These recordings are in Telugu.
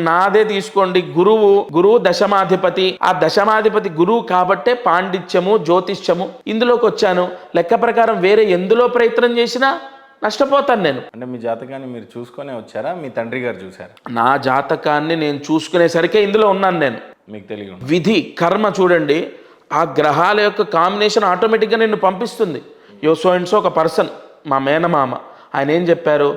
నాదే తీసుకోండి, గురువు దశమాధిపతి. ఆ దశమాధిపతి గురువు కాబట్టే పాండిత్యము జ్యోతిష్యము ఇందులోకి వచ్చాను. లెక్క ప్రకారం వేరే ఎందులో ప్రయత్నం చేసినా నష్టపోతాను నేను. అంటే మీ జాతకాన్ని మీరు చూసుకునే వచ్చారా, మీ తండ్రి గారు చూసారా? నా జాతకాన్ని నేను చూసుకునేసరికే ఇందులో ఉన్నాను నేను. మీకు తెలియదు. విధి కర్మ చూడండి, ఆ గ్రహాల యొక్క కాంబినేషన్ ఆటోమేటిక్గా నిన్ను పంపిస్తుంది. సో అండ్ సో ఒక పర్సన్, మా మేనమామ, ఆయన ఏం చెప్పారు,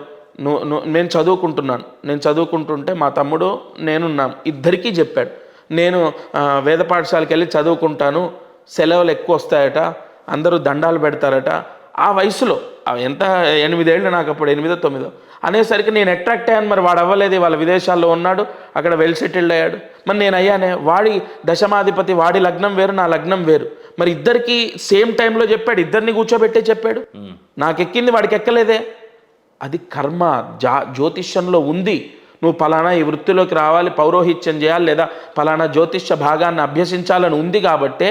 నేను చదువుకుంటుంటే మా తమ్ముడు నేనున్నాం, ఇద్దరికీ చెప్పాడు, నేను వేద పాఠశాలకు వెళ్ళి చదువుకుంటాను, సెలవులు ఎక్కువ వస్తాయట, అందరూ దండాలు పెడతారట. ఆ వయసులో ఎంత 8 ఏళ్ళు, నాకు అప్పుడు 8, 9 అనేసరికి నేను అట్రాక్ట్ అయ్యాను. మరి వాడు అవ్వలేదు, వాళ్ళ విదేశాల్లో ఉన్నాడు, అక్కడ వెల్ సెటిల్డ్ అయ్యాడు. మరి నేను అయ్యానే. వాడి దశమాధిపతి, వాడి లగ్నం వేరు, నా లగ్నం వేరు. మరి ఇద్దరికి సేమ్ టైంలో చెప్పాడు, ఇద్దరిని కూర్చోబెట్టే చెప్పాడు. నాకు ఎక్కింది, వాడికి ఎక్కలేదే. అది కర్మ జ్యోతిష్యంలో ఉంది. నువ్వు పలానా ఈ వృత్తిలోకి రావాలి, పౌరోహిత్యం చేయాలి, లేదా పలానా జ్యోతిష్య భాగాన్ని అభ్యసించాలని ఉంది. కాబట్టే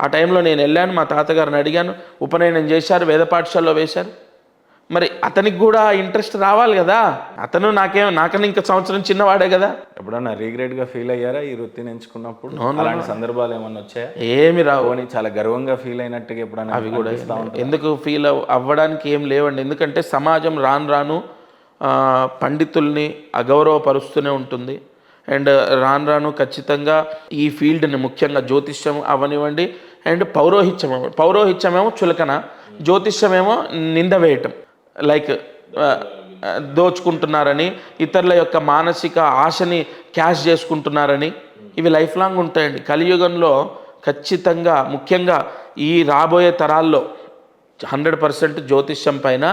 ఆ టైంలో నేను వెళ్ళాను, మా తాతగారిని అడిగాను, ఉపనయనం చేశారు, వేద పాఠశాలలో వేశారు. మరి అతనికి కూడా ఇంట్రెస్ట్ రావాలి కదా. అతను నాకన్నా ఇంకా సంవత్సరం చిన్నవాడే కదా. ఎప్పుడన్నా రీగ్రెట్గా ఫీల్ అయ్యారా ఈ వృత్తిని ఎంచుకున్నప్పుడు? అలాంటి సందర్భాలు ఏమన్నా వచ్చాయా? ఏమి రావు. చాలా గర్వంగా ఫీల్ అయినట్టుగా ఎప్పుడన్నా? అవి కూడా ఎందుకు ఫీల్ అవ్వడానికి ఏం లేవండి. ఎందుకంటే సమాజం రాను పండితుల్ని అగౌరవపరుస్తూనే ఉంటుంది. అండ్ రాను ఖచ్చితంగా ఈ ఫీల్డ్ని, ముఖ్యంగా జ్యోతిష్యం అవనివ్వండి అండ్ పౌరోహిత్యమేమో చులకన, జ్యోతిష్యమేమో నింద వేయటం, లైక్ దోచుకుంటున్నారని, ఇతరుల యొక్క మానసిక ఆశని క్యాష్ చేసుకుంటున్నారని. ఇవి లైఫ్ లాంగ్ ఉంటాయండి. కలియుగంలో ఖచ్చితంగా, ముఖ్యంగా ఈ రాబోయే తరాల్లో 100% జ్యోతిష్యం పైన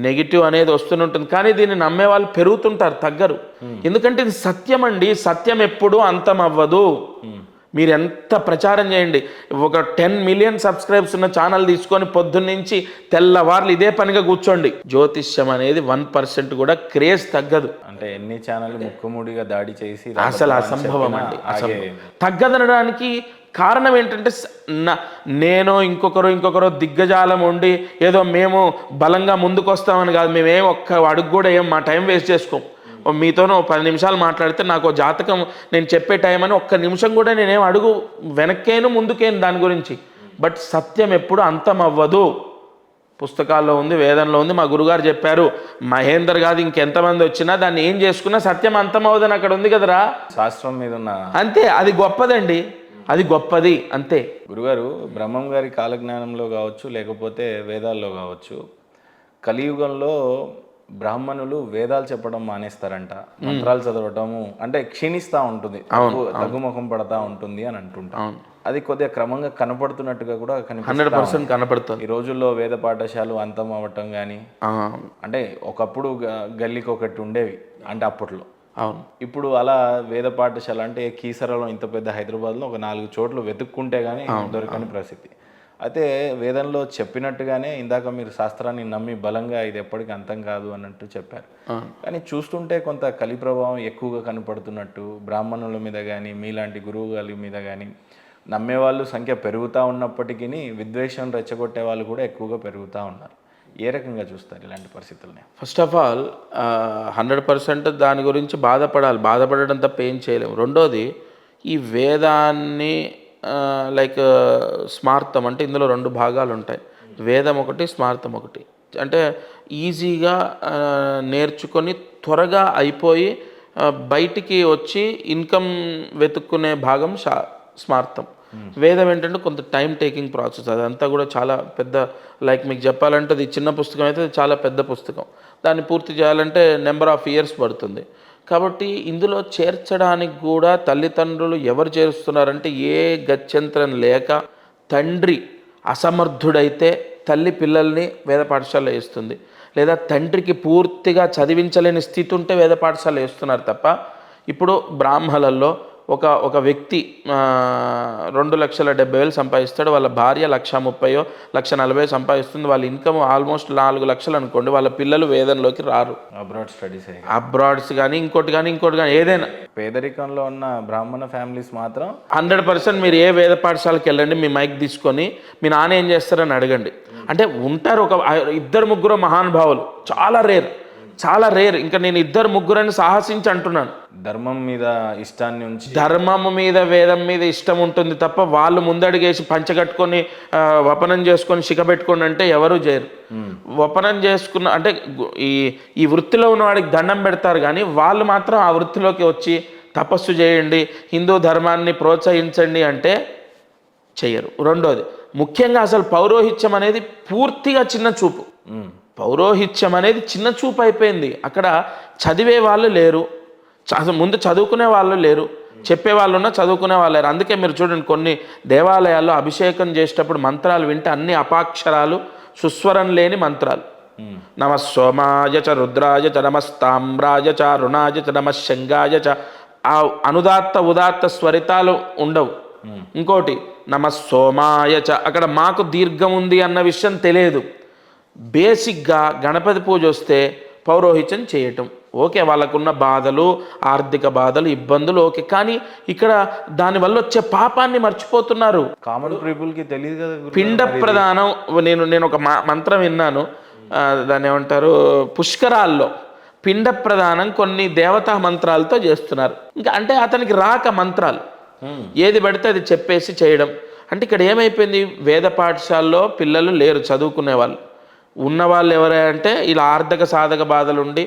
నెగిటివ్ అనేది వస్తూనే ఉంటుంది. కానీ దీన్ని నమ్మే వాళ్ళు పెరుగుతుంటారు, తగ్గరు. ఎందుకంటే ఇది సత్యం అండి. సత్యం ఎప్పుడూ అంతం అవ్వదు. మీరు ఎంత ప్రచారం చేయండి. ఒక 10 మిలియన్ సబ్స్క్రైబ్స్ ఉన్న ఛానల్ తీసుకొని పొద్దున్నుంచి తెల్లవార్లు ఇదే పనిగా కూర్చోండి, జ్యోతిష్యం అనేది 1% కూడా క్రేజ్ తగ్గదు. అంటే ఎన్ని ఛానల్ ముక్కుముడిగా దాడి చేసి అసలు అసంభవం అండి. తగ్గదనడానికి కారణం ఏంటంటే, నేను ఇంకొకరు దిగ్గజాలం ఉండి ఏదో మేము బలంగా ముందుకు వస్తామని కాదు. మేమేం ఒక్క అడుగు కూడా మా టైం వేస్ట్ చేసుకోం. మీతోనో 10 నిమిషాలు మాట్లాడితే నాకు జాతకం నేను చెప్పే టైం అని ఒక్క నిమిషం కూడా నేనేం అడుగు వెనక్కేను ముందుకేను దాని గురించి. బట్ సత్యం ఎప్పుడు అంతం అవ్వదు. పుస్తకాల్లో ఉంది, వేదంలో ఉంది. మా గురుగారు చెప్పారు, మహేందర్ కాదు ఇంకెంతమంది వచ్చినా దాన్ని ఏం చేసుకున్నా సత్యం అంతం అవ్వదని అక్కడ ఉంది కదరా. శాస్త్రం మీద ఉన్న అంతే, అది గొప్పదండి, అది గొప్పది అంతే. గురుగారు, బ్రహ్మం గారి కాలజ్ఞానంలో కావచ్చు, లేకపోతే వేదాల్లో కావచ్చు, కలియుగంలో బ్రాహ్మణులు వేదాలు చెప్పడం మానేస్తారంట, మంత్రాలు చదవటము అంటే క్షీణిస్తూ ఉంటుంది, తగ్గుముఖం పడతా ఉంటుంది అని అంటుంటాం. అది కొద్దిగా క్రమంగా కనపడుతున్నట్టుగా కూడా 100% కనపడుతుంది. ఈ రోజుల్లో వేద పాఠశాలలు అంతం అవ్వటం కానీ, అంటే ఒకప్పుడు గల్లీకి ఒకటి ఉండేవి అంటే అప్పట్లో. అవును. ఇప్పుడు అలా వేద పాఠశాల అంటే కీసరలో, ఇంత పెద్ద హైదరాబాద్లో ఒక 4 చోట్ల వెతుక్కుంటే కానీ దొరకని పరిస్థితి. అయితే వేదంలో చెప్పినట్టుగానే ఇందాక మీరు శాస్త్రాన్ని నమ్మి బలంగా ఇది ఎప్పటికీ అంతం కాదు అన్నట్టు చెప్పారు. కానీ చూస్తుంటే కొంత కలి ప్రభావం ఎక్కువగా కనపడుతున్నట్టు, బ్రాహ్మణుల మీద కానీ మీలాంటి గురువు గారి మీద కానీ నమ్మేవాళ్ళు సంఖ్య పెరుగుతూ ఉన్నప్పటికీ విద్వేషం రెచ్చగొట్టే వాళ్ళు కూడా ఎక్కువగా పెరుగుతూ ఉన్నారు. ఏ రకంగా చూస్తారు ఇలాంటి పరిస్థితుల్ని? ఫస్ట్ ఆఫ్ ఆల్ 100% దాని గురించి బాధపడాలి. బాధపడడం తప్ప ఏం చేయలేము. రెండోది, ఈ వేదాన్ని లైక్ స్మార్థం అంటే ఇందులో 2 భాగాలు ఉంటాయి. వేదం ఒకటి, స్మార్థం ఒకటి. అంటే ఈజీగా నేర్చుకొని త్వరగా అయిపోయి బయటికి వచ్చి ఇన్కమ్ వెతుక్కునే భాగం స్మార్థం. వేదం ఏంటంటే కొంత టైం టేకింగ్ ప్రాసెస్. అదంతా కూడా చాలా పెద్ద, లైక్ మీకు చెప్పాలంటే అది చిన్న పుస్తకం అయితే చాలా పెద్ద పుస్తకం. దాన్ని పూర్తి చేయాలంటే నెంబర్ ఆఫ్ ఇయర్స్ పడుతుంది. కాబట్టి ఇందులో చేర్చడానికి కూడా తల్లిదండ్రులు ఎవరు చేరుస్తున్నారంటే, ఏ గత్యంతరం లేక తండ్రి అసమర్థుడైతే తల్లి పిల్లల్ని వేద పాఠశాలలో వేస్తుంది, లేదా తండ్రికి పూర్తిగా చదివించలేని స్థితి ఉంటే వేద పాఠశాలలో వేస్తున్నారు తప్ప. ఇప్పుడు బ్రాహ్మణులలో ఒక వ్యక్తి 2,70,000 సంపాదిస్తాడు, వాళ్ళ భార్య 1,30,000 1,40,000 సంపాదిస్తుంది, వాళ్ళ ఇన్కమ్ ఆల్మోస్ట్ 4 లక్షలు అనుకోండి. వాళ్ళ పిల్లలు వేదంలోకి రారు. అబ్రాడ్స్ కానీ ఇంకోటి కానీ ఏదైనా పేదరికంలో ఉన్న బ్రాహ్మణ ఫ్యామిలీస్ మాత్రం 100% మీరు ఏ వేద పాఠశాలకు వెళ్ళండి, మీ మైక్ తీసుకొని మీ నాన్న ఏం చేస్తారని అడగండి. అంటే ఉంటారు ఒక 2-3 మహానుభావులు, చాలా రేర్. ఇంకా నేను 2-3 సాహసించి అంటున్నాను. ధర్మం మీద ఇష్టాన్ని ఉంచి ధర్మము మీద వేదం మీద ఇష్టం ఉంటుంది తప్ప వాళ్ళు ముందడిగేసి పంచగట్టుకొని వపనం చేసుకొని శిఖ పెట్టుకొని అంటే ఎవరు చేయరు. వపనం చేసుకున్న అంటే ఈ వృత్తిలో ఉన్న వాడికి దండం పెడతారు, కానీ వాళ్ళు మాత్రం ఆ వృత్తిలోకి వచ్చి తపస్సు చేయండి, హిందూ ధర్మాన్ని ప్రోత్సహించండి అంటే చెయ్యరు. రెండోది, ముఖ్యంగా అసలు పౌరోహిత్యం అనేది పూర్తిగా చిన్న చూపు. పౌరోహిత్యం అనేది చిన్న చూపు అయిపోయింది. అక్కడ చదివే వాళ్ళు లేరు, ముందు చదువుకునే వాళ్ళు లేరు, చెప్పే వాళ్ళు ఉన్నా చదువుకునే వాళ్ళు లేరు. అందుకే మీరు చూడండి, కొన్ని దేవాలయాల్లో అభిషేకం చేసేటప్పుడు మంత్రాలు వింటే అన్ని అపాక్షరాలు, సుస్వరం లేని మంత్రాలు. నమ సోమాయ చ రుద్రాయ చ నమస్తామ్రాయ చ అరుణాయ చ నమ శంగాయ చ, ఆ అనుదాత్త ఉదాత్త స్వరితాలు ఉండవు. ఇంకోటి నమ సోమాయ చ, అక్కడ మాకు దీర్ఘం ఉంది అన్న విషయం తెలియదు. బేసిక్గా గణపతి పూజ వస్తే పౌరోహిత్యం చేయటం ఓకే, వాళ్ళకున్న బాధలు, ఆర్థిక బాధలు, ఇబ్బందులు ఓకే, కానీ ఇక్కడ దానివల్ల వచ్చే పాపాన్ని మర్చిపోతున్నారు. కామన్ పీపుల్కి తెలియదు కదా. పిండ ప్రదానం, నేను ఒక మంత్రం విన్నాను, దాన్ని ఏమంటారు, పుష్కరాల్లో పిండ ప్రదానం కొన్ని దేవతా మంత్రాలతో చేస్తున్నారు. ఇంకా అంటే అతనికి రాక మంత్రాలు ఏది పడితే అది చెప్పేసి చేయడం. అంటే ఇక్కడ ఏమైపోయింది, వేద పాఠశాలలో పిల్లలు లేరు చదువుకునే వాళ్ళు. ఉన్నవాళ్ళు ఎవరంటే ఇలా ఆర్థిక సాధక బాధలుండి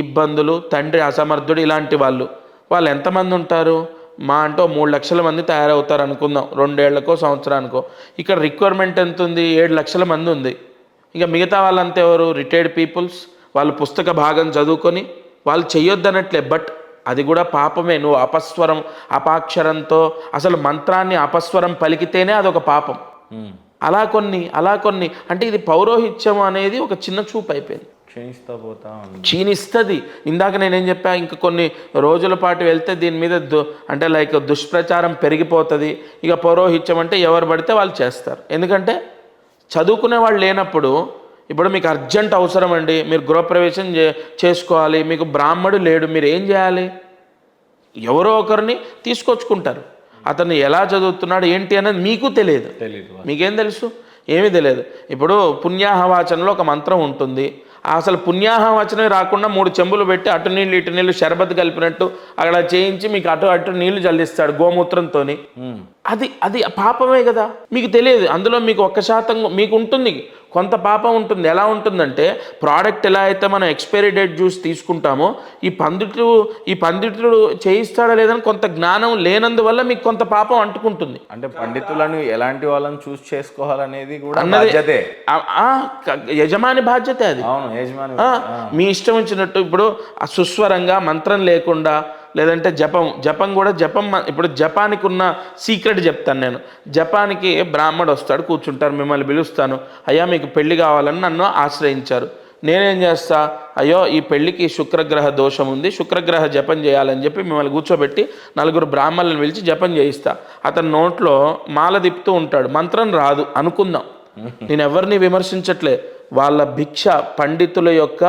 ఇబ్బందులు, తండ్రి అసమర్థుడు, ఇలాంటి వాళ్ళు ఎంతమంది ఉంటారు? మా అంటే 3 లక్షల మంది తయారవుతారు అనుకుందాం, 2 ఏళ్లకో సంవత్సరానికో. ఇక్కడ రిక్వైర్మెంట్ ఎంత ఉంది? 7 లక్షల మంది ఉంది. ఇక మిగతా వాళ్ళంతా ఎవరు? Retired peoples. వాళ్ళు పుస్తక భాగం చదువుకొని వాళ్ళు చెయ్యొద్దనట్లే, బట్ అది కూడా పాపమే. నువ్వు అపస్వరం, అపాక్షరంతో అసలు మంత్రాన్ని అపస్వరం పలికితేనే అదొక పాపం. అలా కొన్ని అంటే ఇది పౌరోహిత్యం అనేది ఒక చిన్న చూపు అయిపోయింది, క్షీణిస్తుంది. ఇందాక నేనేం చెప్పా, ఇంకా కొన్ని రోజుల పాటు వెళ్తే దీని మీద అంటే లైక్ దుష్ప్రచారం పెరిగిపోతుంది. ఇక పౌరోహిత్యం అంటే ఎవరు పడితే వాళ్ళు చేస్తారు. ఎందుకంటే చదువుకునే వాళ్ళు లేనప్పుడు, ఇప్పుడు మీకు అర్జెంట్ అవసరం అండి, మీరు గృహప్రవేశం చేసుకోవాలి, మీకు బ్రాహ్మడు లేడు, మీరు ఏం చేయాలి? ఎవరో ఒకరిని తీసుకొచ్చుకుంటారు. అతను ఎలా చదువుతున్నాడు ఏంటి అనేది మీకు తెలియదు. మీకేం తెలుసు? ఏమీ తెలియదు. ఇప్పుడు పుణ్యాహవాచనలో ఒక మంత్రం ఉంటుంది, అసలు పుణ్యాహవచనమే రాకుండా 3 చెంబులు పెట్టి అటు నీళ్ళు ఇటు నీళ్ళు షర్బత్ కలిపినట్టు అక్కడ చేయించి మీకు అటు నీళ్లు జల్లిస్తాడు గోమూత్రంతో. అది పాపమే కదా, మీకు తెలియదు. అందులో మీకు 1% మీకు ఉంటుంది, కొంత పాపం ఉంటుంది. ఎలా ఉంటుందంటే, ప్రోడక్ట్ ఎలా అయితే మనం ఎక్స్పైరీ డేట్ చూసి తీసుకుంటామో, ఈ పండితుడు చేయిస్తాడా లేదని కొంత జ్ఞానం లేనందువల్ల మీకు కొంత పాపం అంటుకుంటుంది. అంటే పండితులను ఎలాంటి వాళ్ళని చూస్ చేసుకోవాలనేది కూడా బాధ్యతే, యజమాని బాధ్యత అది. మీ ఇష్టం వచ్చినట్టు ఇప్పుడు సుస్వరంగా మంత్రం లేకుండా, లేదంటే జపం కూడా ఇప్పుడు జపానికి ఉన్న సీక్రెట్ చెప్తాను నేను. జపానికి బ్రాహ్మడు వస్తాడు, కూర్చుంటారు, మిమ్మల్ని పిలుస్తాను, అయ్యా మీకు పెళ్లి కావాలని నన్ను ఆశ్రయించారు. నేనేం చేస్తా, అయ్యో ఈ పెళ్లికి శుక్రగ్రహ దోషం ఉంది, శుక్రగ్రహ జపం చేయాలని చెప్పి మిమ్మల్ని కూర్చోబెట్టి 4 బ్రాహ్మణులను పిలిచి జపం చేయిస్తా. అతని నోట్లో మాల తిప్పుతూ ఉంటాడు, మంత్రం రాదు అనుకుందాం, నేను ఎవరిని విమర్శించట్లే, వాళ్ళ భిక్ష, పండితుల యొక్క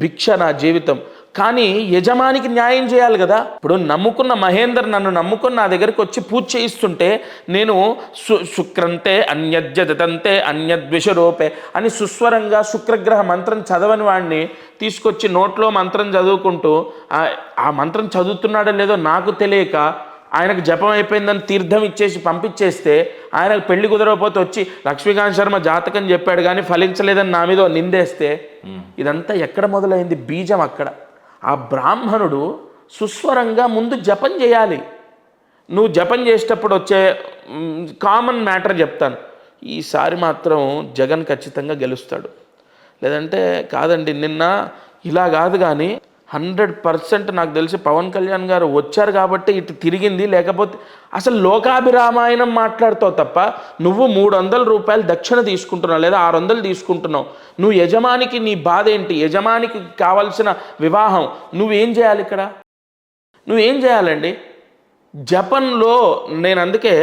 భిక్ష నా జీవితం. కానీ యజమానికి న్యాయం చేయాలి కదా. ఇప్పుడు నమ్ముకున్న మహేందర్ నన్ను నమ్ముకున్న నా దగ్గరికి వచ్చి పూజ చేయిస్తుంటే, నేను శుక్రంతే అన్యజ్జతంతే అన్యద్విషరూపే అని సుస్వరంగా శుక్రగ్రహ మంత్రం చదవని వాడిని తీసుకొచ్చి నోట్లో మంత్రం చదువుకుంటూ, ఆ మంత్రం చదువుతున్నాడో లేదో నాకు తెలియక ఆయనకు జపం అయిపోయిందని తీర్థం ఇచ్చేసి పంపించేస్తే, ఆయనకు పెళ్లి కుదరకపోతే వచ్చి లక్ష్మీకాంత్ శర్మ జాతకం చెప్పాడు కానీ ఫలించలేదని నా మీద నిందేస్తే, ఇదంతా ఎక్కడ మొదలైంది? బీజం అక్కడ. ఆ బ్రాహ్మణుడు సుస్వరంగా ముందు జపం చేయాలి. నువ్వు జపం చేసేటప్పుడు వచ్చే కామన్ మ్యాటర్ చెప్తాను, ఈసారి మాత్రం జగన్ ఖచ్చితంగా గెలుస్తాడు, లేదంటే కాదండి నిన్న ఇలా కాదు, కానీ 100% నాకు తెలిసి పవన్ కళ్యాణ్ గారు వచ్చారు కాబట్టి ఇటు తిరిగింది, లేకపోతే అసలు లోకాభిరామాయణం మాట్లాడుతావు తప్ప, నువ్వు 300 రూపాయలు దక్షిణ తీసుకుంటున్నావు లేదా 600 తీసుకుంటున్నావు, నువ్వు యజమానికి నీ బాధ ఏంటి? యజమానికి కావాల్సిన వివాహం నువ్వేం చేయాలి? ఇక్కడ నువ్వేం చేయాలండి? జపంలో నేను అందుకే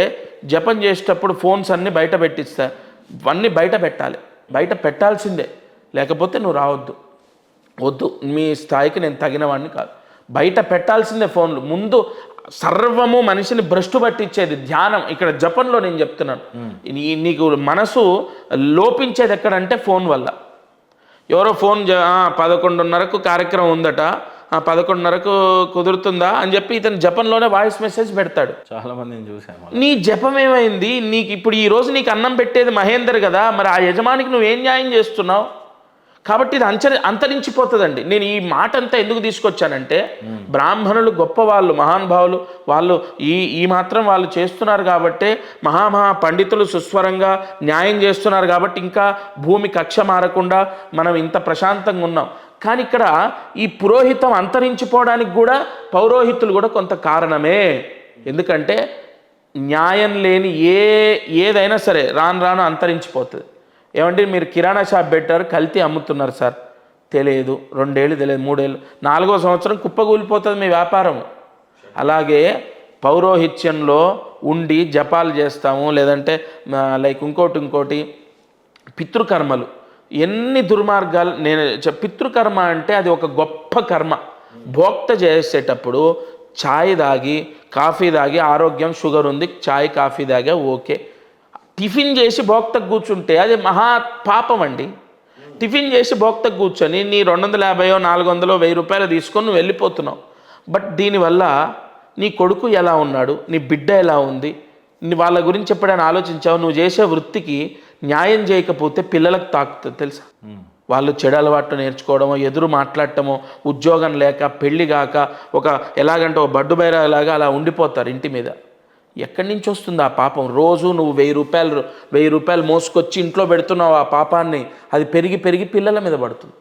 జపం చేసేటప్పుడు ఫోన్స్ అన్నీ బయట పెట్టిస్తా, ఇవన్నీ బయట పెట్టాలి, బయట పెట్టాల్సిందే, లేకపోతే నువ్వు రావద్దు. వద్దు, మీ స్థాయికి నేను తగిన వాడిని కాదు, బయట పెట్టాల్సిందే ఫోన్లు. ముందు సర్వము మనిషిని భ్రష్టు పట్టించేది ధ్యానం. ఇక్కడ జపంలో నేను చెప్తున్నాను, నీకు మనసు లోపించేది ఎక్కడంటే ఫోన్ వల్ల. ఎవరో ఫోన్ 11:30కు కార్యక్రమం ఉందట, 11:30కు కుదురుతుందా అని చెప్పి ఇతను జపంలోనే వాయిస్ మెసేజ్ పెడతాడు. చాలా మందిని చూసాను. నీ జపం ఏమైంది? నీకు ఇప్పుడు ఈ రోజు నీకు అన్నం పెట్టేది మహేందర్ కదా, మరి ఆ యజమానికి నువ్వేం న్యాయం చేస్తున్నావు? కాబట్టి ఇది అంతరించిపోతుందండి. నేను ఈ మాట అంతా ఎందుకు తీసుకొచ్చానంటే, బ్రాహ్మణులు గొప్పవాళ్ళు, మహానుభావులు, వాళ్ళు ఈ మాత్రం వాళ్ళు చేస్తున్నారు కాబట్టి, మహా పండితులు సుస్వరంగా న్యాయం చేస్తున్నారు కాబట్టి ఇంకా భూమి కక్ష మారకుండా మనం ఇంత ప్రశాంతంగా ఉన్నాం. కానీ ఇక్కడ ఈ పురోహితం అంతరించిపోవడానికి కూడా పౌరోహితులు కూడా కొంత కారణమే. ఎందుకంటే న్యాయం లేని ఏదైనా సరే రాను అంతరించిపోతుంది. ఏమంటే మీరు కిరాణా షాప్ పెట్టారు, కల్తీ అమ్ముతున్నారు సార్, తెలియదు, 2 ఏళ్ళు తెలియదు, 3 ఏళ్ళు, 4వ సంవత్సరం కుప్పకూలిపోతుంది మీ వ్యాపారం. అలాగే పౌరోహిత్యంలో ఉండి జపాలు చేస్తాము, లేదంటే లైక్ ఇంకోటి పితృకర్మలు, ఎన్ని దుర్మార్గాలు. పితృకర్మ అంటే అది ఒక గొప్ప కర్మ. భోక్త చేసేటప్పుడు ఛాయ్ తాగి కాఫీ తాగి ఆరోగ్యం షుగర్ ఉంది, ఛాయ్ కాఫీ తాగా ఓకే. టిఫిన్ చేసి భోక్తకు కూర్చుంటే అది మహా పాపం అండి. టిఫిన్ చేసి భోక్తకు కూర్చొని నీ 250, 400, 1000 రూపాయలు తీసుకొని నువ్వు వెళ్ళిపోతున్నావు. బట్ దీనివల్ల నీ కొడుకు ఎలా ఉన్నాడు, నీ బిడ్డ ఎలా ఉంది, వాళ్ళ గురించి ఎప్పుడైనా ఆలోచించావు? నువ్వు చేసే వృత్తికి న్యాయం చేయకపోతే పిల్లలకు తాకుతుంది తెలుసా. వాళ్ళు చెడు అలవాట్లు నేర్చుకోవడమో, ఎదురు మాట్లాడటమో, ఉద్యోగం లేక, పెళ్లి కాక, ఎలాగంటే ఒక బడ్డు బైరాలాగా అలా ఉండిపోతారు ఇంటి మీద. ఎక్కడి నుంచి వస్తుంది ఆ పాపం? రోజు నువ్వు 1000 రూపాయలు మోసుకొచ్చి ఇంట్లో పెడుతున్నావు ఆ పాపాన్ని, అది పెరిగి పిల్లల మీద పడుతుంది.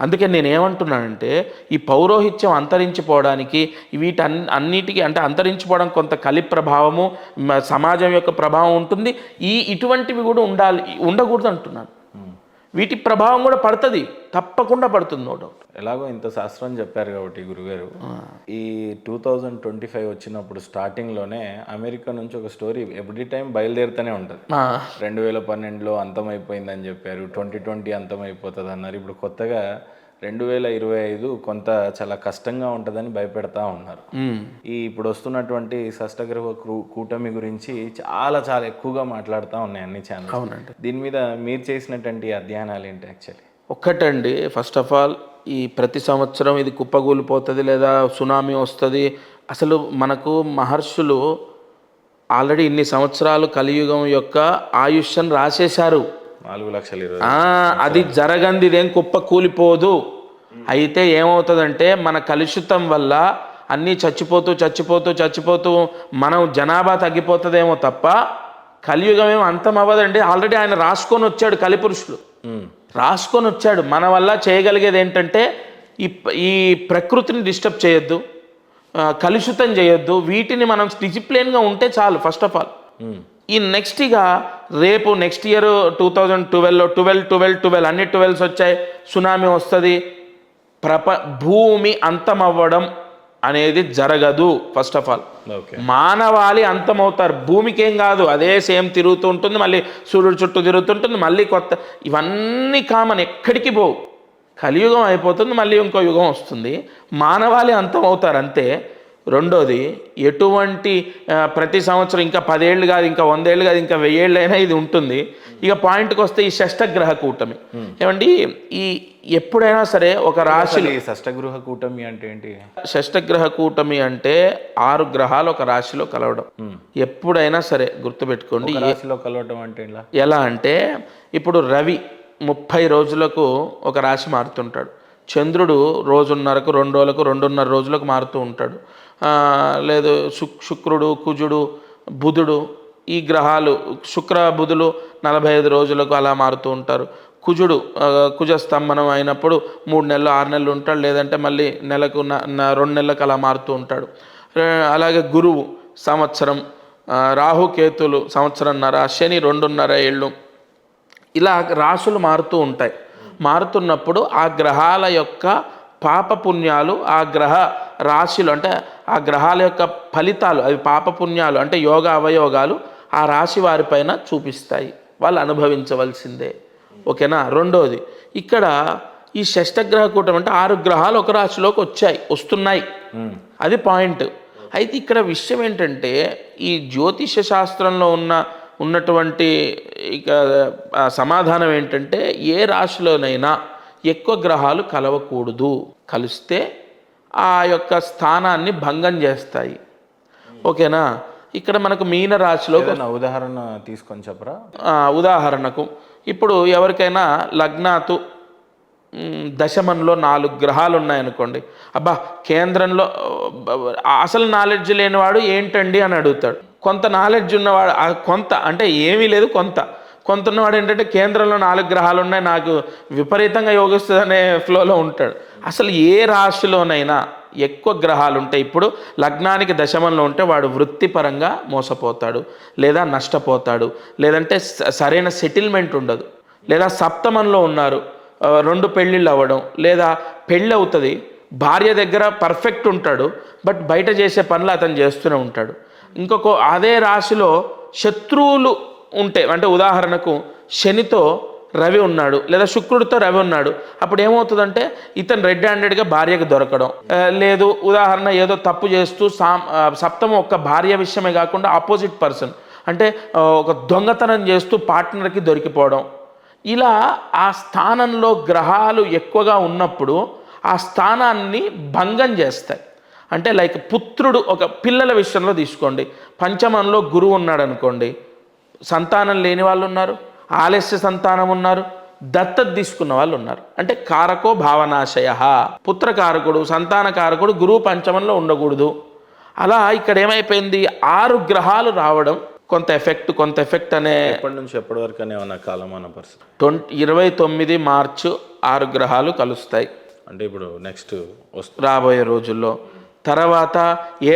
అందుకే నేనేమంటున్నానంటే, ఈ పౌరోహిత్యం అంతరించిపోవడానికి అన్నిటికీ అంటే అంతరించిపోవడం కొంత కలి ప్రభావము, సమాజం యొక్క ప్రభావం ఉంటుంది. ఇటువంటివి కూడా ఉండకూడదు అంటున్నాను. వీటి ప్రభావం కూడా పడుతుంది, తప్పకుండా పడుతుంది, నో డౌట్. ఎలాగో ఇంత శాస్త్రం చెప్పారు కాబట్టి గురుగారు, ఈ 2025 వచ్చినప్పుడు స్టార్టింగ్లోనే అమెరికా నుంచి ఒక స్టోరీ ఎవ్రీ టైం బయలుదేరుతూనే ఉంటుంది. 2012లో అంతమైపోయిందని చెప్పారు, 2020 అంతమైపోతుంది అన్నారు. ఇప్పుడు కొత్తగా 2025 కొంత చాలా కష్టంగా ఉంటుందని భయపెడతా ఉన్నారు. ఇప్పుడు వస్తున్నటువంటి షష్టగ్రహ కూటమి గురించి చాలా ఎక్కువగా మాట్లాడుతూ ఉన్నాయి అన్ని ఛానల్స్. అవునండి. దీని మీద మీరు చేసినటువంటి అధ్యయనాలు ఏంటి? యాక్చువల్లీ ఒక్కటండి, ఫస్ట్ ఆఫ్ ఆల్ ఈ ప్రతి సంవత్సరం ఇది కుప్పగూలిపోతుంది లేదా సునామీ వస్తుంది. అసలు మనకు మహర్షులు ఆల్రెడీ ఇన్ని సంవత్సరాలు కలియుగం యొక్క ఆయుష్ను రాసేశారు. 4,20,000. అది జరగంది, ఇదేం కుప్ప కూలిపోదు. అయితే ఏమవుతుందంటే మన కలుషితం వల్ల అన్నీ చచ్చిపోతూ మనం జనాభా తగ్గిపోతుందేమో తప్ప కలియుగం ఏమో అంతం అవ్వదండి. ఆల్రెడీ ఆయన రాసుకొని వచ్చాడు, కలిపురుషులు రాసుకొని వచ్చాడు. మన వల్ల చేయగలిగేది ఏంటంటే ఈ ప్రకృతిని డిస్టర్బ్ చేయొద్దు, కలుషితం చేయొద్దు, వీటిని మనం డిసిప్లిన్గా ఉంటే చాలు. ఫస్ట్ ఆఫ్ ఆల్ ఈ రేపు నెక్స్ట్ ఇయర్ 2012లో 12 అన్ని 12s వచ్చాయి, సునామీ వస్తుంది, భూమి అంతమవ్వడం అనేది జరగదు. ఫస్ట్ ఆఫ్ ఆల్ మానవాళి అంతమవుతారు, భూమికి ఏం కాదు, అదే సేమ్ తిరుగుతూ ఉంటుంది, మళ్ళీ సూర్యుడు చుట్టూ తిరుగుతుంటుంది, మళ్ళీ కొత్త, ఇవన్నీ కామన్, ఎక్కడికి పోవు. కలియుగం అయిపోతుంది, మళ్ళీ ఇంకో యుగం వస్తుంది, మానవాళి అంతమవుతారు అంతే. రెండోది, ఎటువంటి ప్రతి సంవత్సరం ఇంకా 10 ఏళ్ళు కాదు, ఇంకా 100 ఏళ్ళు కాదు, ఇంకా 1000 ఏళ్ళు అయినా ఇది ఉంటుంది. ఇక పాయింట్కి వస్తే ఈ షష్టగ్రహ కూటమి ఏమండి, ఎప్పుడైనా సరే ఒక రాశి. షష్టగ్రహ కూటమి అంటే ఏంటి? షష్టగ్రహ కూటమి అంటే 6 గ్రహాలు ఒక రాశిలో కలవడం. ఎప్పుడైనా సరే గుర్తుపెట్టుకోండి. రాశిలో కలవడం అంటే ఎలా అంటే, ఇప్పుడు రవి 30 రోజులకు ఒక రాశి మారుతుంటాడు, చంద్రుడు రోజున్నరకు 2 రోజులకు 2.5 రోజులకు మారుతూ ఉంటాడు, లేదు శుక్రుడు, కుజుడు, బుధుడు, ఈ గ్రహాలు శుక్ర బుధులు 45 రోజులకు అలా మారుతూ ఉంటారు. కుజ స్తంభనం అయినప్పుడు 3 నెలలు 6 నెలలు ఉంటాడు, లేదంటే మళ్ళీ నెలకు 2 నెలలకు అలా మారుతూ ఉంటాడు. అలాగే గురువు సంవత్సరం, రాహుకేతులు సంవత్సరంన్నర, శని 2.5 ఏళ్ళు, ఇలా రాశులు మారుతూ ఉంటాయి. మారుతున్నప్పుడు ఆ గ్రహాల యొక్క పాపపుణ్యాలు ఆ గ్రహ రాశిలు అంటే ఆ గ్రహాల యొక్క ఫలితాలు, అవి పాపపుణ్యాలు అంటే యోగ అవయోగాలు ఆ రాశి వారిపైన చూపిస్తాయి, వాళ్ళు అనుభవించవలసిందే. ఓకేనా. రెండోది, ఇక్కడ ఈ షష్టగ్రహ కూటమి అంటే 6 గ్రహాలు ఒక రాశిలోకి వస్తున్నాయి, అది పాయింట్. అయితే ఇక్కడ విషయం ఏంటంటే, ఈ జ్యోతిష శాస్త్రంలో ఉన్నటువంటి ఇక సమాధానం ఏంటంటే, ఏ రాశిలోనైనా ఎక్కువ గ్రహాలు కలవకూడదు, కలిస్తే ఆ యొక్క స్థానాన్ని భంగం చేస్తాయి. ఓకేనా. ఇక్కడ మనకు మీన రాశిలో ఏదైనా ఉదాహరణ తీసుకొని చెప్పరా? ఉదాహరణకు ఇప్పుడు ఎవరికైనా లగ్నాతు దశమంలో 4 గ్రహాలు ఉన్నాయనుకోండి, అబ్బా కేంద్రంలో అసలు నాలెడ్జ్ లేనివాడు ఏంటండి అని అడుగుతాడు. కొంత నాలెడ్జ్ ఉన్నవాడు కొంత అంటే ఏమీ లేదు కొంత ఉన్నవాడు ఏంటంటే కేంద్రంలో 4 గ్రహాలు ఉన్నాయి, నాకు విపరీతంగా యోగిస్తుంది అనే ఫ్లోలో ఉంటాడు. అసలు ఏ రాశిలోనైనా ఎక్కువ గ్రహాలు ఉంటాయి. ఇప్పుడు లగ్నానికి దశమంలో ఉంటే వాడు వృత్తిపరంగా మోసపోతాడు, లేదా నష్టపోతాడు, లేదంటే సరైన సెటిల్మెంట్ ఉండదు. లేదా సప్తమంలో ఉన్నారు, 2 పెళ్ళిళ్ళు అవ్వడం, లేదా పెళ్ళి అవుతుంది, భార్య దగ్గర పర్ఫెక్ట్ ఉంటాడు, బట్ బయట చేసే పనులు అతను చేస్తూనే ఉంటాడు. ఇంకొక అదే రాశిలో శత్రువులు ఉంటే, అంటే ఉదాహరణకు శనితో రవి ఉన్నాడు, లేదా శుక్రుడితో రవి ఉన్నాడు, అప్పుడు ఏమవుతుందంటే ఇతను రెడ్ హ్యాండెడ్గా భార్యకు దొరకడం లేదు. ఉదాహరణ ఏదో తప్పు చేస్తూ సప్తమం ఒక్క భార్య విషయమే కాకుండా ఆపోజిట్ పర్సన్ అంటే ఒక దొంగతనం చేస్తూ పార్ట్నర్కి దొరికిపోవడం, ఇలా ఆ స్థానంలో గ్రహాలు ఎక్కువగా ఉన్నప్పుడు ఆ స్థానాన్ని భంగం చేస్తాయి. అంటే లైక్ పుత్రుడు, ఒక పిల్లల విషయంలో తీసుకోండి, పంచమంలో గురువు ఉన్నాడు అనుకోండి, సంతానం లేని వాళ్ళు ఉన్నారు, ఆలస్య సంతానం ఉన్నారు, దత్తత తీసుకున్న వాళ్ళు ఉన్నారు. అంటే కారకో భావనాశయ, పుత్రకారకుడు సంతానకారకుడు గురువు పంచమంలో ఉండకూడదు. అలా ఇక్కడ ఏమైపోయింది, 6 గ్రహాలు రావడం కొంత ఎఫెక్ట్ అనే ఎప్పటి నుంచి ఎప్పటి వరకు ఏమన్నా కాలమాన పరిస్థితి? 29 మార్చు 6 గ్రహాలు కలుస్తాయి. అంటే ఇప్పుడు నెక్స్ట్ రాబోయే రోజుల్లో. తర్వాత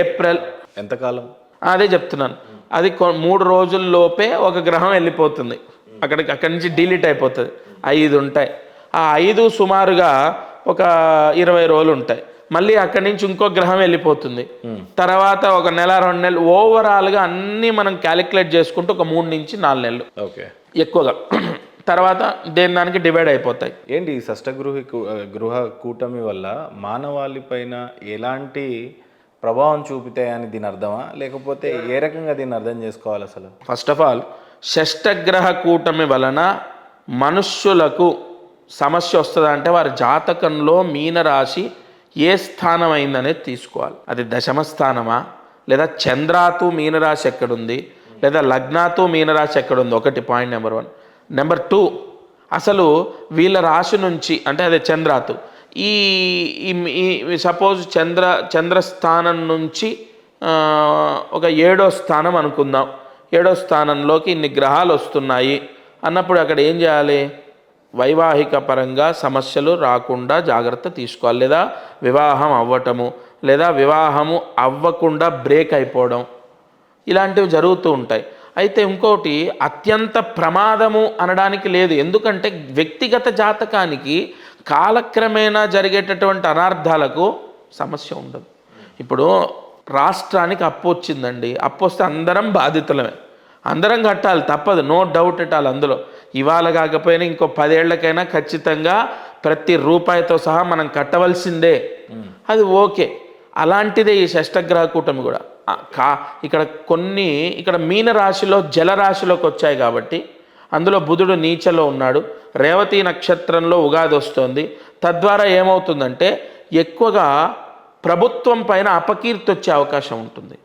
ఏప్రిల్ ఎంతకాలం? అదే చెప్తున్నాను, అది 3 రోజుల్లోపే ఒక గ్రహం వెళ్ళిపోతుంది, అక్కడి నుంచి డిలీట్ అయిపోతుంది. 5 ఉంటాయి, ఆ 5 సుమారుగా ఒక 20 రోజులు ఉంటాయి. మళ్ళీ అక్కడి నుంచి ఇంకో గ్రహం వెళ్ళిపోతుంది. తర్వాత ఒక నెల 2 నెలలు, ఓవరాల్గా అన్నీ మనం క్యాలిక్యులేట్ చేసుకుంటూ ఒక 3 నుంచి 4 నెలలు ఓకే ఎక్కువగా. తర్వాత దానికి డివైడ్ అయిపోతాయి. ఏంటి ఈ గృహ కూటమి వల్ల మానవాళి పైన ఎలాంటి ప్రభావం చూపుతాయని దీని అర్థమా, లేకపోతే ఏ రకంగా దీన్ని అర్థం చేసుకోవాలి అసలు? ఫస్ట్ ఆఫ్ ఆల్ షష్టగ్రహ కూటమి వలన మనుష్యులకు సమస్య వస్తుందా అంటే వారి జాతకంలో మీనరాశి ఏ స్థానం అయిందనేది తీసుకోవాలి. అది దశమ స్థానమా, లేదా చంద్రాతు మీనరాశి ఎక్కడుంది, లేదా లగ్నాతు మీనరాశి ఎక్కడుంది, ఒకటి పాయింట్ నెంబర్ 1. నెంబర్ 2, అసలు వీళ్ళ రాశి నుంచి అంటే అదే చంద్రాతు ఈ సపోజ్ చంద్రస్థానం నుంచి ఒక 7వ స్థానం అనుకుందాం, 7వ స్థానంలోకి ఇన్ని గ్రహాలు వస్తున్నాయి అన్నప్పుడు అక్కడ ఏం చేయాలి, వైవాహిక పరంగా సమస్యలు రాకుండా జాగ్రత్త తీసుకోవాలి. లేదా వివాహం అవ్వటము, లేదా వివాహము అవ్వకుండా బ్రేక్ అయిపోవడం, ఇలాంటివి జరుగుతూ ఉంటాయి. అయితే ఇంకోటి అత్యంత ప్రమాదము అనడానికి లేదు, ఎందుకంటే వ్యక్తిగత జాతకానికి కాలక్రమేణా జరిగేటటువంటి అనార్థాలకు సమస్య ఉండదు. ఇప్పుడు రాష్ట్రానికి అప్పు వచ్చిందండి, అప్పు వస్తే అందరం బాధితులమే, అందరం కట్టాలి, తప్పదు, నో డౌట్ ఎట్ ఆల్. అందులో ఇవాళ కాకపోయినా ఇంకో 10 ఏళ్లకైనా ఖచ్చితంగా ప్రతి రూపాయితో సహా మనం కట్టవలసిందే, అది ఓకే. అలాంటిదే ఈ షష్టగ్రహ కూటమి కూడా. ఇక్కడ మీనరాశిలో జలరాశిలోకి వచ్చాయి కాబట్టి అందులో బుధుడు నీచలో ఉన్నాడు, రేవతి నక్షత్రంలో ఉగాది వస్తుంది. తద్వారా ఏమవుతుందంటే ఎక్కువగా ప్రభుత్వం పైన అపకీర్తి వచ్చే అవకాశం ఉంటుంది.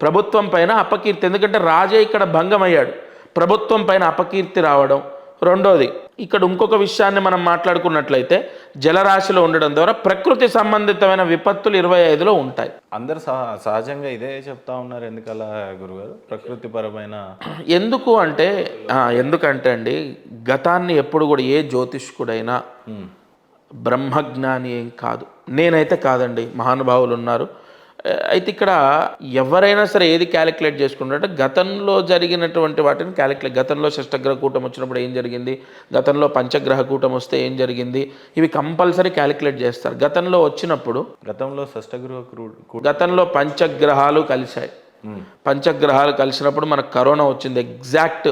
ప్రభుత్వం పైన అపకీర్తి, ఎందుకంటే రాజే ఇక్కడ భంగమయ్యాడు, ప్రభుత్వం పైన అపకీర్తి రావడం. రెండోది, ఇక్కడ ఇంకొక విషయాన్ని మనం మాట్లాడుకున్నట్లయితే జలరాశిలో ఉండడం ద్వారా ప్రకృతి సంబంధితమైన విపత్తులు 25లో ఉంటాయి. అందరు సహజంగా ఇదే చెప్తా ఉన్నారు, ఎందుకలా గురుగారు? ప్రకృతిపరమైన ఎందుకంటే అండి, గతాన్ని ఎప్పుడు కూడా ఏ జ్యోతిష్కుడైనా బ్రహ్మజ్ఞాని ఏం కాదు, నేనైతే కాదండి, మహానుభావులు ఉన్నారు. అయితే ఇక్కడ ఎవరైనా సరే ఏది క్యాలిక్యులేట్ చేసుకుంటారంటే గతంలో జరిగినటువంటి వాటిని క్యాలిక్యులేట్, గతంలో షష్టగ్రహ కూటం వచ్చినప్పుడు ఏం జరిగింది, గతంలో పంచగ్రహ కూటం వస్తే ఏం జరిగింది, ఇవి కంపల్సరీ క్యాలిక్యులేట్ చేస్తారు. గతంలో వచ్చినప్పుడు గతంలో పంచగ్రహాలు కలిశాయి, పంచగ్రహాలు కలిసినప్పుడు మనకు కరోనా వచ్చింది. ఎగ్జాక్ట్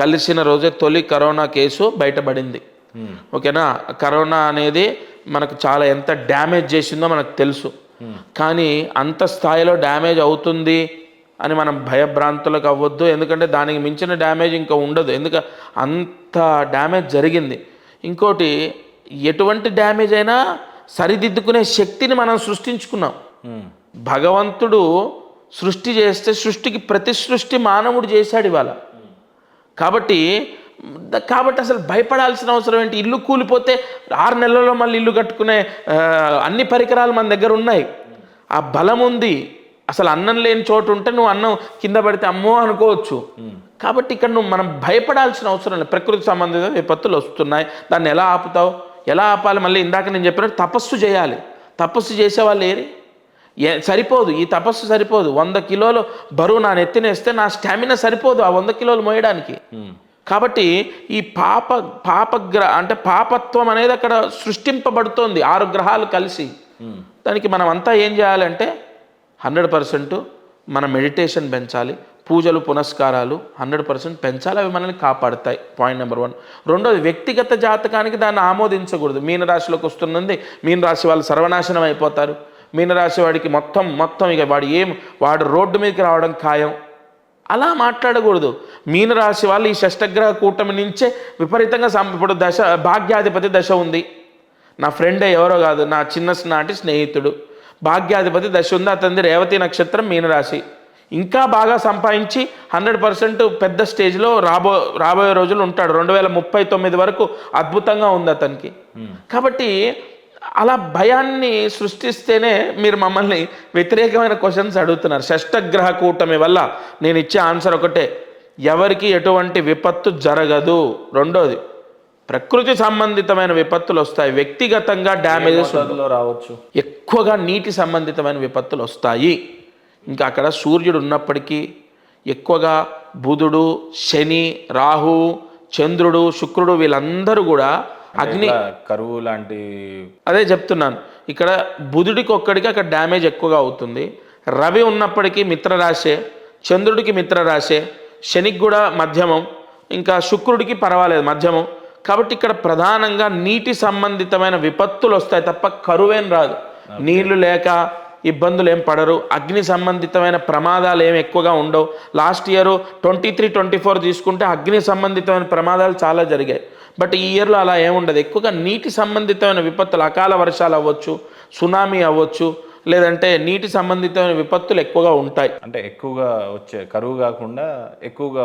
కలిసిన రోజే తొలి కరోనా కేసు బయటపడింది. ఓకేనా. కరోనా అనేది మనకు చాలా ఎంత డ్యామేజ్ చేసిందో మనకు తెలుసు, కానీ అంత స్థాయిలో డ్యామేజ్ అవుతుంది అని మనం భయభ్రాంతులకు అవ్వద్దు, ఎందుకంటే దానికి మించిన డ్యామేజ్ ఇంకా ఉండదు, ఎందుకంటే అంత డ్యామేజ్ జరిగింది. ఇంకోటి, ఎటువంటి డ్యామేజ్ అయినా సరిదిద్దుకునే శక్తిని మనం సృష్టించుకున్నాం. భగవంతుడు సృష్టి చేస్తే సృష్టికి ప్రతి సృష్టి మానవుడు చేశాడు ఇవాళ. కాబట్టి అసలు భయపడాల్సిన అవసరం ఏంటి? ఇల్లు కూలిపోతే 6 నెలల్లో మళ్ళీ ఇల్లు కట్టుకునే అన్ని పరికరాలు మన దగ్గర ఉన్నాయి. ఆ బలం ఉంది. అసలు అన్నం లేని చోటు ఉంటే నువ్వు అన్నం కింద పడితే అమ్మో అనుకోవచ్చు. కాబట్టి ఇక్కడ మనం భయపడాల్సిన అవసరం లేదు. ప్రకృతి సంబంధిత విపత్తులు వస్తున్నాయి, దాన్ని ఎలా ఆపుతావు? ఎలా ఆపాలి? మళ్ళీ ఇందాక నేను చెప్పినట్టు తపస్సు చేయాలి. తపస్సు చేసేవాళ్ళు ఏరి సరిపోదు, ఈ తపస్సు సరిపోదు. 100 కిలోలు బరువు నా నెత్తినేస్తే నా స్టామినా సరిపోదు ఆ 100 కిలోలు మోయడానికి. కాబట్టి ఈ అంటే పాపత్వం అనేది అక్కడ సృష్టింపబడుతోంది 6 గ్రహాలు కలిసి. దానికి మనం అంతా ఏం చేయాలంటే 100% మన మెడిటేషన్ పెంచాలి, పూజలు పునస్కారాలు 100% పెంచాలి. అవి మనల్ని కాపాడుతాయి. Point number 1. రెండోది, వ్యక్తిగత జాతకానికి దాన్ని ఆమోదించకూడదు. మీనరాశిలోకి వస్తున్నది, మీనరాశి వాళ్ళు సర్వనాశనం అయిపోతారు, మీనరాశి వాడికి మొత్తం ఇక వాడు రోడ్డు మీదకి రావడం ఖాయం, అలా మాట్లాడకూడదు. మీనరాశి వాళ్ళు ఈ షష్టగ్రహ కూటమి నుంచే విపరీతంగా ఇప్పుడు భాగ్యాధిపతి దశ ఉంది. నా ఫ్రెండే, ఎవరో కాదు, నా చిన్ననాటి స్నేహితుడు, భాగ్యాధిపతి దశ ఉంది. అతనిది రేవతి నక్షత్రం, మీనరాశి. ఇంకా బాగా సంపాదించి 100% పెద్ద స్టేజ్లో రాబోయే రోజులు ఉంటాడు. 2039 వరకు అద్భుతంగా ఉంది అతనికి. కాబట్టి అలా భయాన్ని సృష్టిస్తేనే మీరు మమ్మల్ని వ్యతిరేకమైన క్వశ్చన్స్ అడుగుతున్నారు. షష్టగ్రహ కూటమి వల్ల నేను ఇచ్చే ఆన్సర్ ఒకటే, ఎవరికి ఎటువంటి విపత్తు జరగదు. రెండోది, ప్రకృతి సంబంధితమైన విపత్తులు వస్తాయి, వ్యక్తిగతంగా డ్యామేజెస్ రావచ్చు, ఎక్కువగా నీటి సంబంధితమైన విపత్తులు వస్తాయి. ఇంకా అక్కడ సూర్యుడు ఉన్నప్పటికీ ఎక్కువగా బుధుడు, శని, రాహు, చంద్రుడు, శుక్రుడు వీళ్ళందరూ కూడా అగ్ని, కరువు లాంటి, అదే చెప్తున్నాను. ఇక్కడ బుధుడికి ఒక్కడికి అక్కడ డ్యామేజ్ ఎక్కువగా అవుతుంది. రవి ఉన్నప్పటికీ మిత్రరాశే, చంద్రుడికి మిత్రరాశే, శనికి కూడా మధ్యమం, ఇంకా శుక్రుడికి పర్వాలేదు మధ్యమం. కాబట్టి ఇక్కడ ప్రధానంగా నీటి సంబంధితమైన విపత్తులు వస్తాయి తప్ప కరువేం రాదు. నీళ్లు లేక ఇబ్బందులు ఏం పడరు. అగ్ని సంబంధితమైన ప్రమాదాలు ఏం ఎక్కువగా ఉండవు. లాస్ట్ ఇయర్ 23-24 తీసుకుంటే అగ్ని సంబంధితమైన ప్రమాదాలు చాలా జరిగాయి. బట్ ఈ ఇయర్లో అలా ఏముండదు. ఎక్కువగా నీటి సంబంధితమైన విపత్తులు, అకాల వర్షాలు అవ్వచ్చు, సునామీ అవ్వచ్చు, లేదంటే నీటి సంబంధితమైన విపత్తులు ఎక్కువగా ఉంటాయి. అంటే ఎక్కువగా వచ్చే కరువు కాకుండా ఎక్కువగా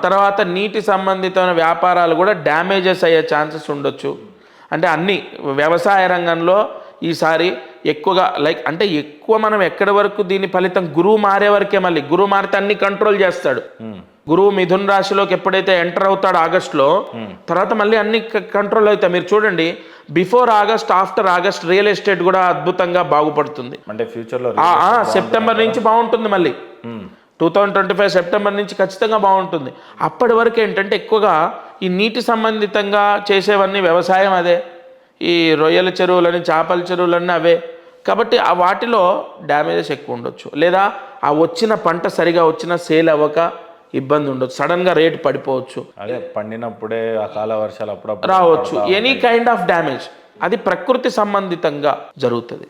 తర్వాత నీటి సంబంధితమైన వ్యాపారాలు కూడా డ్యామేజెస్ అయ్యే ఛాన్సెస్ ఉండొచ్చు. అంటే అన్ని వ్యవసాయ రంగంలో ఈసారి ఎక్కువగా అంటే ఎక్కువ మనం ఎక్కడి వరకు దీని ఫలితం గురువు మారే వరకే. మళ్ళీ గురువు మారితే అన్ని కంట్రోల్ చేస్తాడు. గురువు మిథున రాశిలోకి ఎప్పుడైతే ఎంటర్ అవుతాడో ఆగస్టులో, తర్వాత మళ్ళీ అన్ని కంట్రోల్ అవుతాయి. మీరు చూడండి, before August, after August real estate కూడా అద్భుతంగా బాగుపడుతుంది. అంటే ఫ్యూచర్లో సెప్టెంబర్ నుంచి బాగుంటుంది. మళ్ళీ 2025 సెప్టెంబర్ నుంచి ఖచ్చితంగా బాగుంటుంది. అప్పటి వరకు ఏంటంటే ఎక్కువగా ఈ నీటి సంబంధితంగా చేసేవన్నీ వ్యవసాయం అదే, ఈ రొయ్యల చెరువులని, చేపల చెరువులన్నీ అవే. కాబట్టి ఆ వాటిలో డ్యామేజెస్ ఎక్కువ ఉండొచ్చు. లేదా ఆ వచ్చిన పంట సరిగా సేల్ అవ్వక ఇబ్బంది ఉండొచ్చు, సడన్గా రేటు పడిపోవచ్చు, అదే పండినప్పుడే అకాల వర్షాలు అప్పుడప్పుడు రావచ్చు. ఎనీ కైండ్ ఆఫ్ డ్యామేజ్ అది ప్రకృతి సంబంధితంగా జరుగుతుంది.